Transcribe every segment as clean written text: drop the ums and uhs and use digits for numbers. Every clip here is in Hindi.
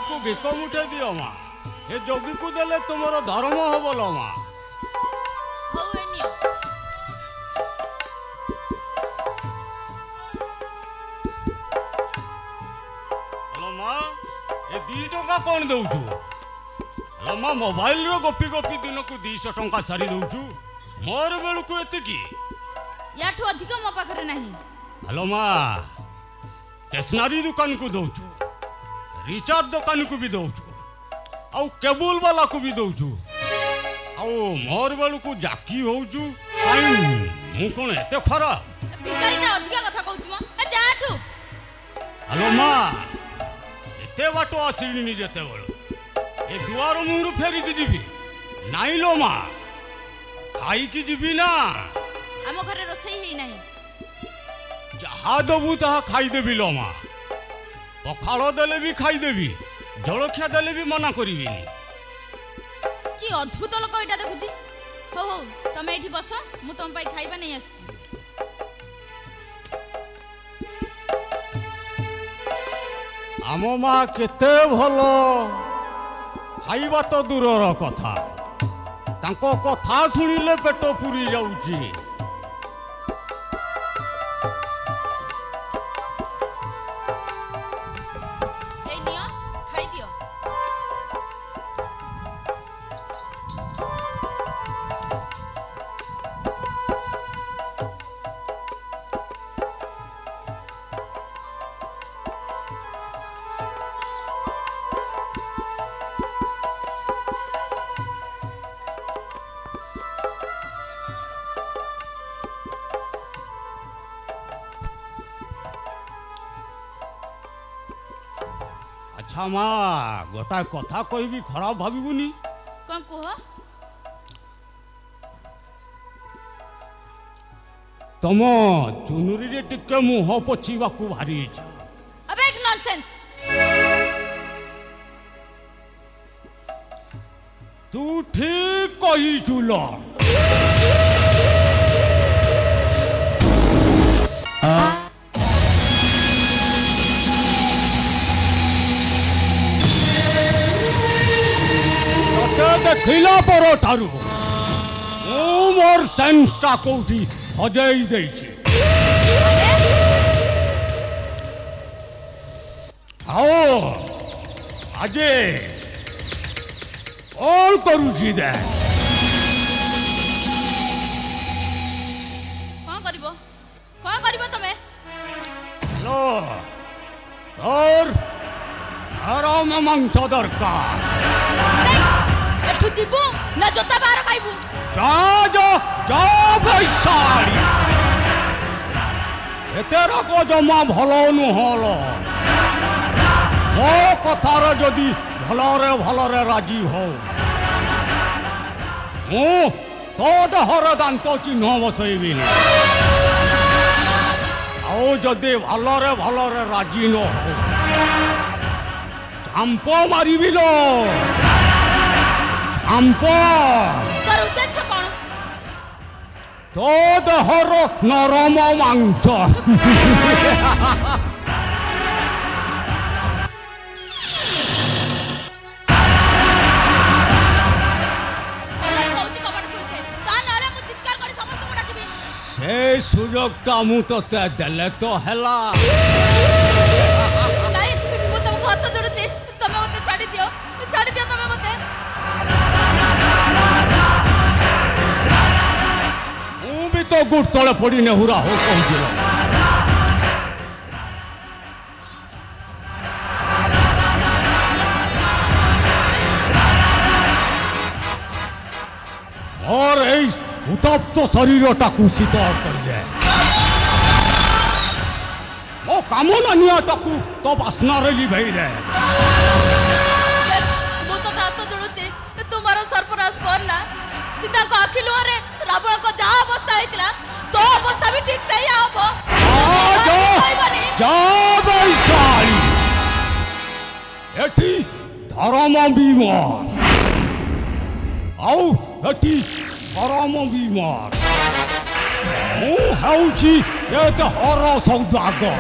को भिक मुठे दियो माँ ए जोगी को देले तुमर धर्म हबलो माँ हेलो माँ ए 2 टंका कौन दौचु हेलो माँ मोबाइल रो गोपी गोपी दिन को 200 टंका सारी दौचु मोर बेलू को एते की याठू अधिक मो पाखरे नहीं हेलो माँ स्टेशनरी दुकान को दौचु रिचार्ज दुकान को भी दौचु आउ केबल वाला को भी दौचु आउ मोर बेलू को जाकी होचु मु कोन एते खरा भिखारी ना अधिक कथा कहउछ म ए जाठू हेलो माँ एते बाटो आसिनी जेते बेलू ए दुआर मुहरु फेरी की जीवी नाई लो माँ खाई की जीवी ना आम घरे रोसई हेई नाही जहा दबू ताहा खाई देबी लो माँ पखाल देले भी खाई देबी जलखिया देले भी मना करिबिनी कि अद्भुत लोक एटा देखुची हो हो तमे एठी बस मु तम पई खाइबा नै आछी आम माँ केते भलो खाइबा तो दूरर कथा तांको कथा सुनिले पेट पुरी जाउची अच्छा माँ गोटा कथा कहबी खराब भाविबुनी कौन कह तम चुनुरी रे टिके मुह पोछीबा को भारी इच्छा अबे एक नॉनसेंस तू ठीक कही चुलो देखिला पर ठारू मोर सेंसटा कोठी हजई देछि आओ आजे कॉल करूछि दे कौन करिवो तमे हेलो तोर आराम मांस दरकार एठू जीवू ना जोता बार खाइबू जा भैसाड़ी एतेरा को जमा भलो नुहलो मो कथार जदि भलरे राजी हो मु तो देहर दांत चिन्ह बसैबी आओ जदि भलरे राजी न हो चांप मारिबी लो कर उद्देश्य कौन तो देहर नरम मांस से सुजोगटा मु तोते देले तो हेला नहीं मु तुमको हाथ जोड़ुची तमे मते छाड़ी दियो तमे मते तो गुड़ तले पड़ी नेहुरा हो कहूँ और उत्तप्त शरीरटा शीतल कर जाए मो कामना नियाटाकू तो बासना रे लिभई दे मु तो हाथ जोड़ुची तुम्हारा सरपराज करना सीता को आखि लुहरे रावण को जा अवस्था हेतिला तो अवस्था भी ठीक सही आबो जा बैसाली एठी धर्म बीमार आउ एठी धर्म बीमार मु हेउची एते हर सौदागर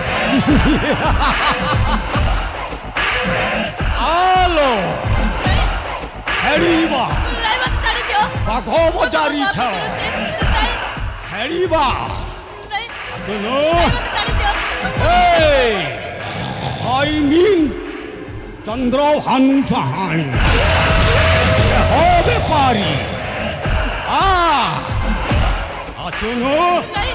ଚାଲୋ ଖେଳିବା ନାଇଁ ମତେ ଛାଡ଼ି ଦିଅ ବାଘ ବଜାରୀ ଖେଳ ଖେଳିବା ଆସୁନୁ ମତେ ଛାଡ଼ି ଦିଅ I mean ଚନ୍ଦ୍ରଭାନୁ ସାହାଣୀ হবে পারি আସୁনু ନାଇଁ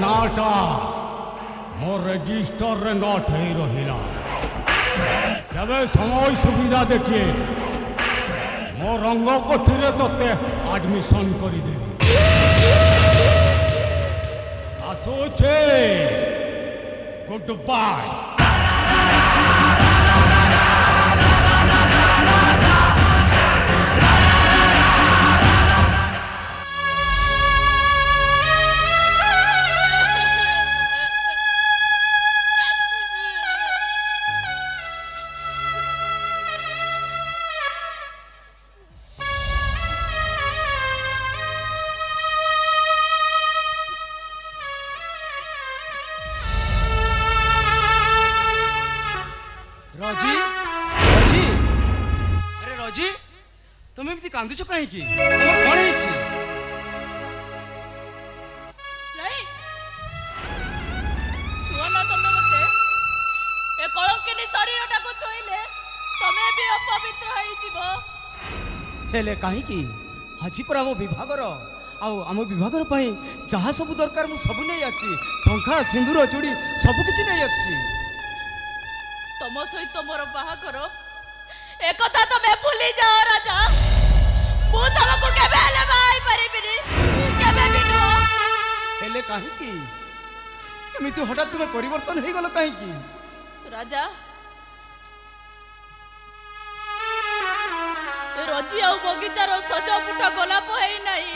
नाटा मो रजिस्टर रे नट हो रहा जब समय सुविधा देखिए मो रंग कोठी ते एडमिशन करदेवी आसुचे गुड बाय रजी रजी अरे रजी तुम एमती कांदुच कहीं कौन है नहीं छुआ ना तमे मते ए कलंकिनी शरीरटा को छुइले तमे भी अपवित्र होई जीवो हेले कहीं की आज पर आम विभागर आम विभागर पई जहाँ सब दरकार मु सब नहीं आछि शंखा सिंदूर चूड़ी सब किछि नहीं आछि तम सहित मोर बाहागर एकथा तमे भूली जाओ राजा मु तुमको केबे हेले बाई परिबिनी केबे भी नो हेले कहीं की एमिति हठात तुम परिवर्तन हो गल कहीं की राजा रजी आ बगीचार सज फुटा गोलाप है नहीं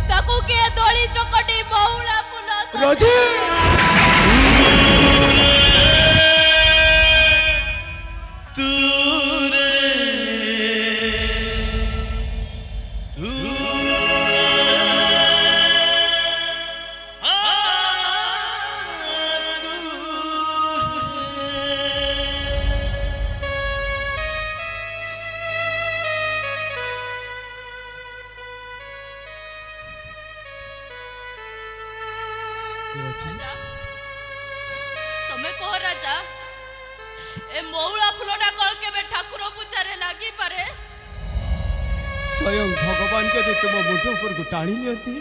ताकू के दोली चकटी बहुला फूल रजी तमे कह राजा ए मौला फूलटा कल के ठाकुर पूजा रे लागी पारे स्वयं भगवान जदि तुम मुंड ऊपर को टाणी नियंती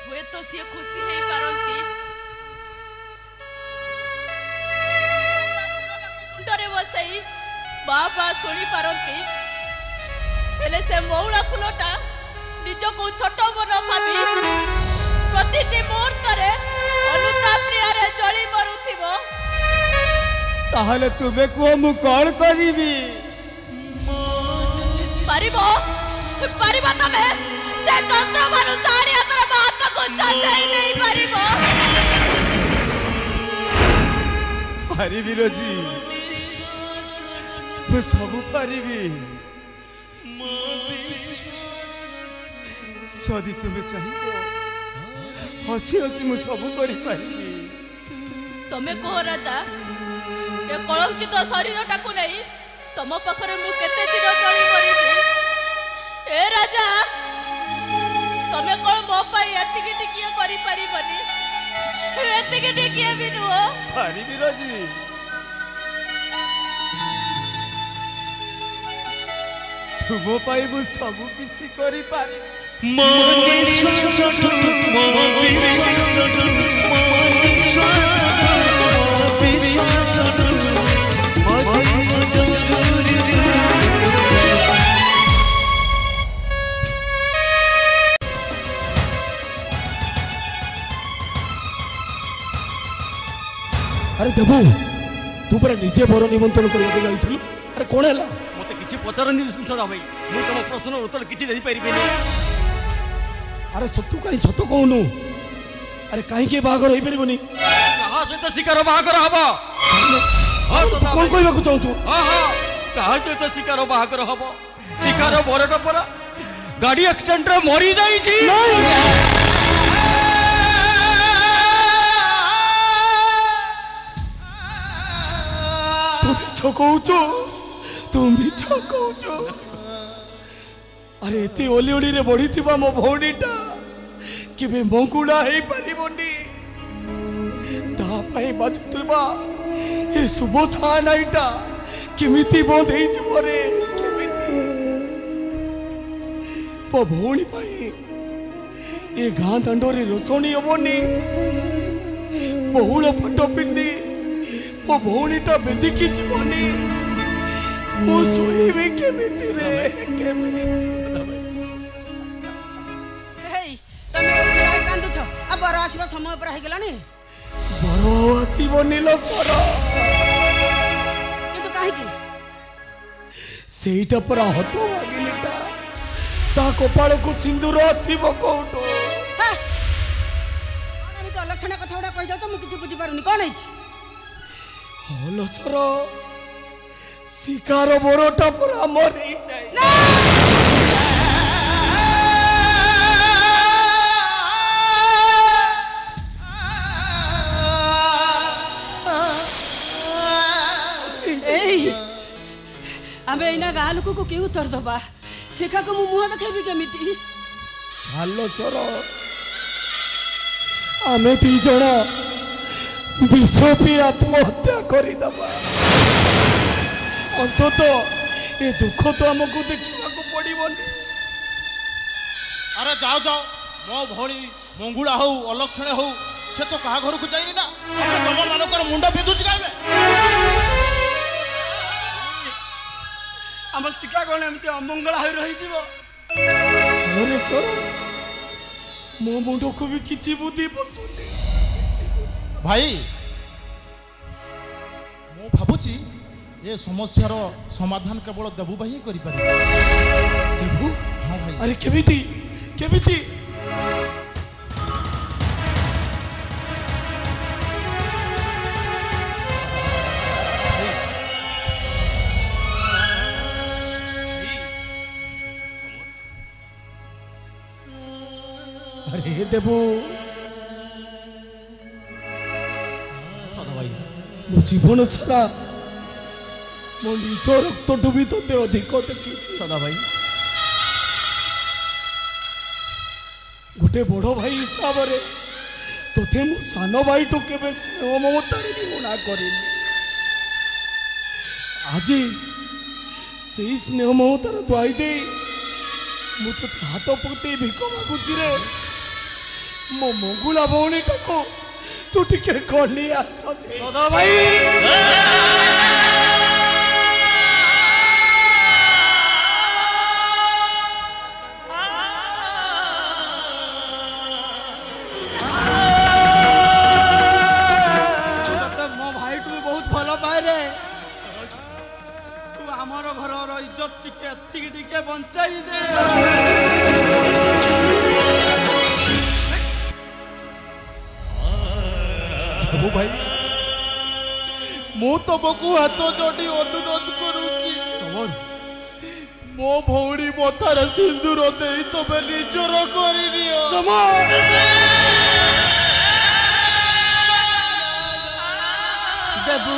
हुए तो सी खुशी हेई पारंती मुंडरे बसई बाबा सुनी पारंती हेले से मौला फूलटा निजको छोट बड़ भाबी प्रतिटी मुहूर्त रे अनुताप प्रियारे जली मरुथिबो ताहले तुमे को मु कौन करीबी परिबो परिबो तमे से चंद्रभानु साड़ी अतर बात को छाते नहीं परिबो पारिबी रजी ମୁଁ ସବୁ ପାରିବି ଯଦି ତୁମେ ଚାହିଁବ ହସି ହସି ମୁଁ ସବୁ କରିପାରିବି। ତମେ କହ ରାଜା, ଏ କଳଙ୍କିତ ଶରୀରଟାକୁ ନେଇ ତମ ପାଖରେ ମୁଁ କେତେ ଦିନ ଚଳି ମରିଛି। ଏ ରାଜା, ତମେ କଣ ମୋ ପାଇଁ ଏତିକି ଟିକିଏ କରିପାରିବନି? ଏତିକି ଟିକିଏ ବି ନୁହଁ। ପାରିବି ରଜି, ତୁମ ପାଇଁ ମୁଁ ସବୁ କିଛି କରିପାରିବି। अरे देबू तू पर निजे बर निमंत्रण करके जाइथिलु। अरे कोण हैला? मते किछि पचारनी सदा भाई, मु तम प्रश्न उत्तर किछि देई परिबिनी। अरे सत्तू कहीं सत कहनु। अरे कहीं के बाहागर होई परिबनी? कहा सहित शिकार बाहागर हबो? हां तू कोन कहबाकू चाहछु? हां हां, कहा सहित शिकार बाहागर हबो? शिकार बरटा पर गाड़ी एक्सीडेंट रे मरी जाई छी। तुम मिछ कहूचो। अरे एते ओली ओली रे बढ़ी थिबा मो भौणीटा केबे मंगुड़ा हेई परिबोनी। ता पई बाजुतबा ए शुभ सानाइटा केमिति बंद हेई छिबो रे, केमिति पो भौणी पई ए गां दंडोरे रोसणी हबोनी। बहुल फटो पिंदी मो भौणीटा बेदिकी जीवनी। मो सोईबे केमिति रे, केमिति? हेई तमे काय कांदुछ? आ बर आसीबा समय पर हे गेलानी। बर आसीबो नील सर, किंतु काहे की सेइटा पर हत मागिलिटा ता कपाळ को सिंदूर आसीबो कोउटो। हा अरे तो लक्षण कथाडा कहि दछ, मु किछ बुझी पारुनी। कोन है हलो सर, शिकार बरटा पर मरी जाय। आमे इना गाँ लोक को के उत्तर दबा? शिखा को मु मुह देखेबी केमिति? छालो सर, आमे दी जना विष पी आत्महत्या करदबा। अंतत ये दुख तो आमको देखा पड़ोनी। अरे जाओ जाओ, मो भौणी मंगुड़ा हो अलक्षण हो से तो कहा घर को जाइनी ना। तुम मानकर मुंड पिंधुच गाइबे। आम शिका कौन एमती अमंगला हो रही जीव? अरे सर, मो मुंड को भी किसी बुद्धि पसुनी। भाई मु भाबुची ये समस्यार समाधान केवल देबू भाई ही करि पारे। देबू? हां भाई। अरे केमिति केमिति? अरे देबू मो जीवन सारा मो निज रक्त डुबी तोते अधिक देखी। सदा भाई गोटे बड़ भाई हिसाब से तोते मो सान भाई तो केबे स्नेह ममता रे मना करी। आज से स्नेह ममतार दुआई दे मु तो हाथ पकते भिक मागुची रे। मो मंगुला भौणी टाको तू टिके कली आस सदा भाई। मो भाई को बहुत भल पाए रे। तू आमर घर इज्जत टिके बंचाई दे। भाई मु तुमको हाथ जोड़ी अनुरोध करुची, मो भौणी मथार सिंदूर दे तमे निजर करिनियो देबू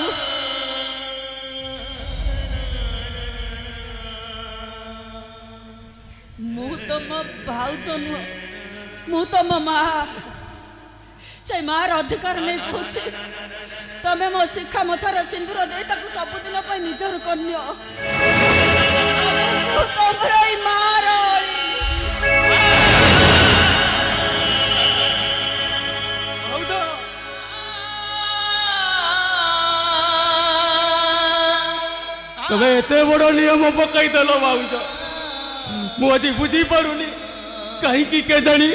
मु तो मो भाउज नुह मु तो मो माँ से मार अधिकार नहीं कौच तमे मो शिक्षा मथार सिंदूर दे ताकू सबुदिन निजर कन्या तबे एते बड़ नियम पकई देल भाउज मु आज बुझी पारुनी कहीं के जानी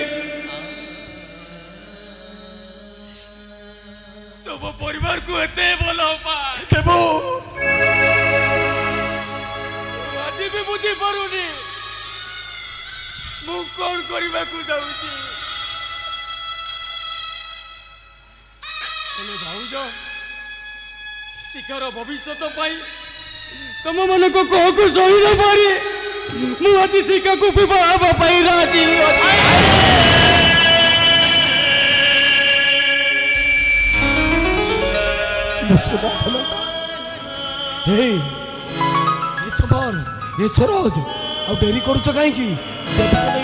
तब परिवार को एते भल देबो आज भी बुझी पारुनी मु कौन करने को जाऊँगी भाउज शिकार भविष्य तुम मन को कह को सही न पारी मुझे शिका को विवाह पाई राजी सरोज अब डेरी करुच कहीं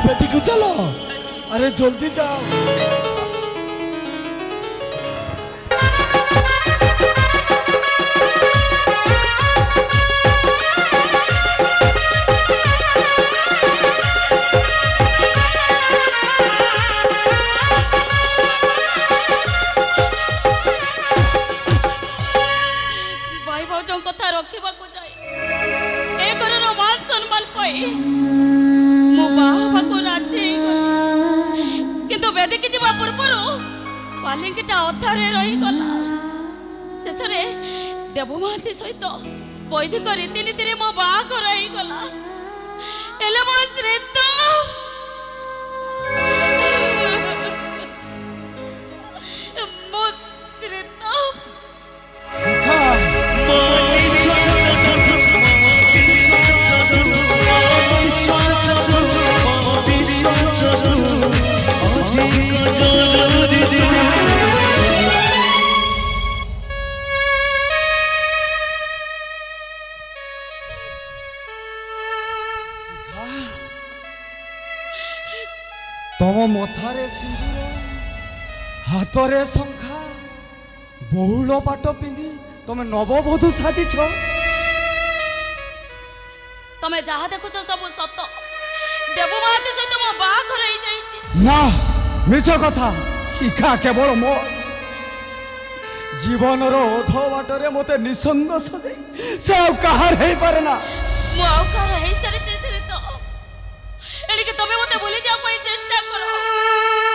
बेदी को चलो अरे जल्दी जाओ देव महाती सहित वैदिक रीतिनीति मो बाहागर होगला मो श्रीत मो श्रीत तम मथारे सिंदूर हाथरे शंखा बहुल पाट पिंधि तुम नववधू साजिछ तमे जहा देखुछ सब सत देव महाती सहित मो बाहागर हो जाइछि ना मिछ कथा शिखा केवल मो जीवन रो अध बाटरे मते निसंदस दे से कहार हे परना मो आउकार हे सरिछि श्रीत एलिके तमे मते भूली जा पई चेष्टा करो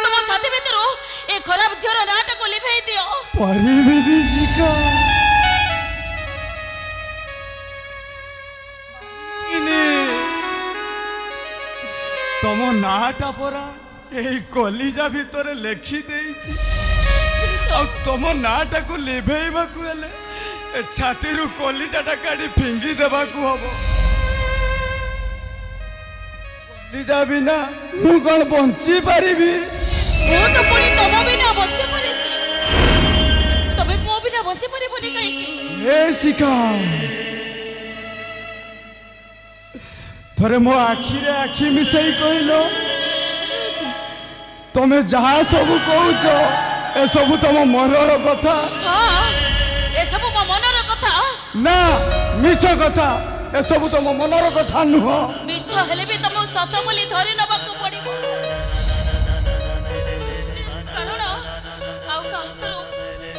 तुम छाती भीतर ए खराब झर नाट को लिभाई दियो परिविधि शिखा तुम नाटा परा ए कलिजा भितर लेखि देइछि तुम नाटा को लिभेइबा को हेले छाती रु कलिजाटा काढी फिंगी देबा को हबो कलिजा बिना मु कोन बंची पारिबी मु तो पुनी तम बिना बंची परिछि तमे मो बिना बंची परिबोनी काई की ए शिखा थरे मो आखी रे आखी मिसई कहिलो तमे जहा सब कहूच ए सब तुम मनर कथा हां ए सब मो मनर कथा ना मिछ कथा ए सब तुम मनर कथा नुह मिछ हेले भी तुम सत बोली धरि नबा को पड़िबो कारण आउ का हातरो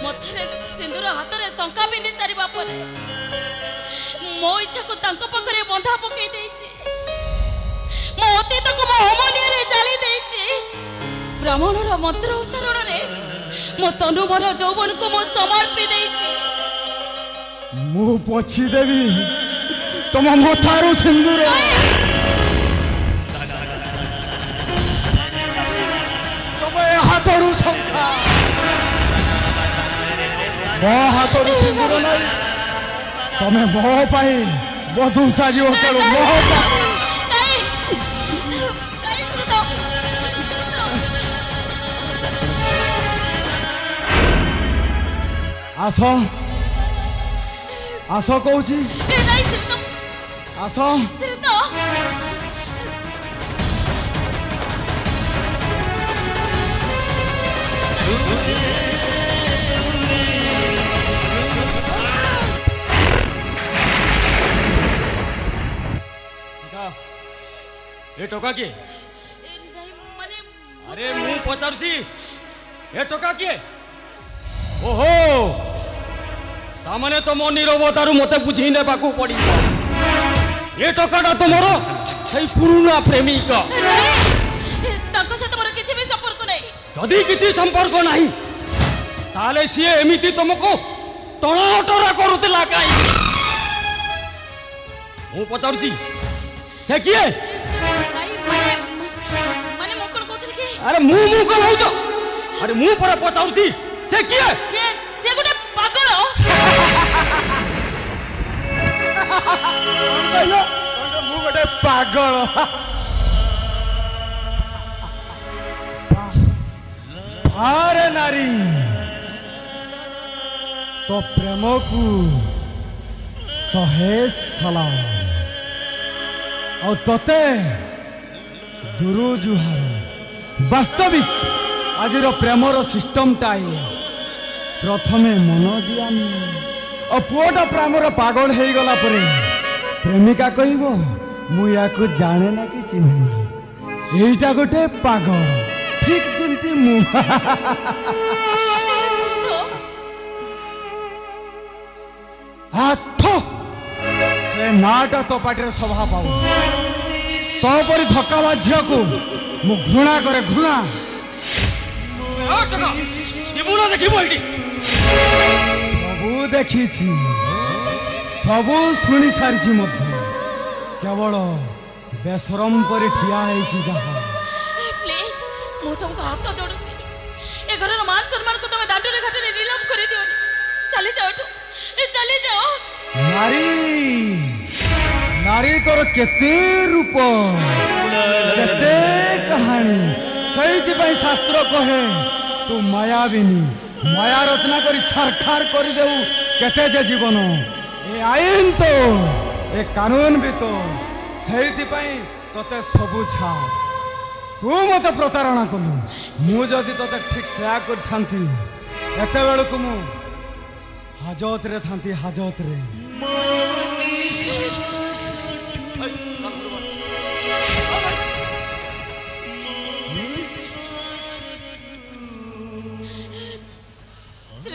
मथरे सिंदूर हातरे शंका बिंदी सारिबा परे मो इच्छा को तांको पखरे बंधा पकई देइछि मो अतीत को मो होमनिया रे जाली देइछि ब्राह्मणर मंत्र उच्चारण रे मो तनु मोर यौवन को मो समर्पि देइछि मु पछी देवी तुम मथारो सिंदूर तुम हाथरू शंखा मो हाथरू सिंदूर नहीं तमे मो पाई बधू साजियो केलो मो पाई କାହିଁ ଶ୍ରୀତ ଆସ ଆସ କହୁଛି ନାଇଁ ଶ୍ରୀତ ଆସ ଶ୍ରୀତ ए टका किए ନାଇଁ ମାନେ अरे मु पचारुची ए टका किए ओहो तामाने तुम निरवतारू मते बुझी नेबाकू पड़ी ए टकाटा तुमरो सही पुरुना प्रेमिक ନାଇଁ ତାଙ୍କ ସହିତ ମୋର କିଛି ବି ସମ୍ପର୍କ ନାହିଁ जदि किसी संपर्क नहीं ताले सी एमिति तुमको तणाटरा करुतला काई मु पचारुची से किए ନାଇଁ ମାନେ ମୁଁ କଣ କହୁଥିଲି କି अरे मु कौन हो तो अरे मु पर पचारुची से किए ସେ ଗୋଟେ ପାଗଳ कौन कहलो मु गोटे पागल अरे नारी तो प्रेम को सहे सलाम और तोते दुरु जुहार वास्तविक आज प्रेमर सिस्टमटा प्रथमे मन दियानी और पुओटा प्रेमर पागल हो गला परे प्रेमिका कहबो मु या को जाने ना कि चिन्हे ना एटा गोटे पागल ठीक जमती मु आथो से नाटा तो पाटे सभा पाऊ तो परी धक्का झील को मु घृणा करे घृणा सबू देखी सबू शुणी सारी केवल बेसरम पर ठिया जहा प्लीज मु तुमको हाथ जोड़ुची ए घर मान सम्मान को तुम दांडरे घाटरे नीलम कर दियोनी चली जाओ चली जाओ नारी नारी तोर केते रूप केते कहानी सही शास्त्र कहे तू मायाविनी माया रचना करी छरखार कर देऊ केते जे जीवन ए आईन तो ए कानून भी तो सही तोते सबू छाड़ तू मत प्रतारणा कलु मु जदि तोते ठीक से कर एत बेलू मु हाजत रे थांती हाजत रे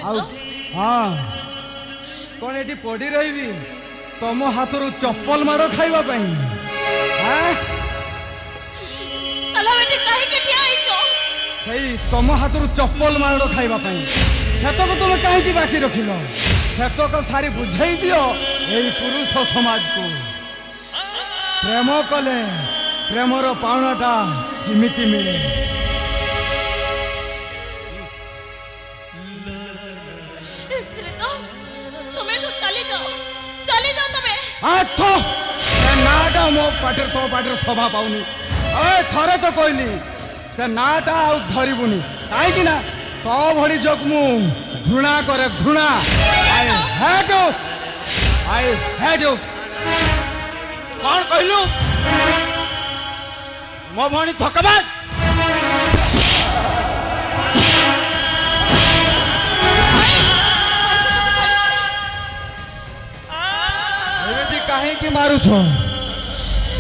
हाँ कौन ये पड़ी रही तुम हाथ रू चप्पल माड़ खाइबा सही तुम हाथ रू चप्पल माड़ खाइबा सेतक तुम कहीं बाकी रखिल सेतक सारी बुझाई दियो यही पुरुष समाज को प्रेम कले प्रेमर पावनाटा किमिति मिले नाटा मो पाटर तो पाटर शोभा पाऊनी थरे तो कहली से नाटा आ धरबुनी कहीं ना तो भड़ी जोक मु घृणा करे घृणा आई हेट यू कौन कहलु मो भणी धक्काबाज कहीं मारू छो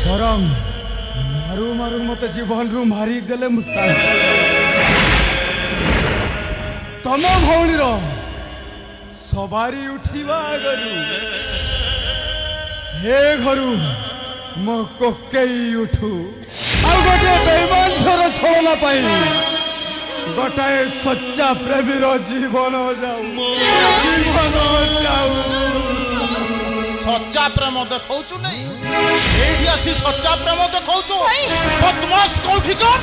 बरम मारू मारू मत जीवन रू मारी देले तम भौणी सवारी उठिबा गरु हे घरु मो कोकेई उठू आ गोटे बेईमान छोर छोड़ना पाई गोटाए सच्चा प्रेमीर जीवन जाऊ सच्चा प्रेम देखौछु नहीं एही आसी सच्चा प्रेम देखौछु बदमाश कोठी कर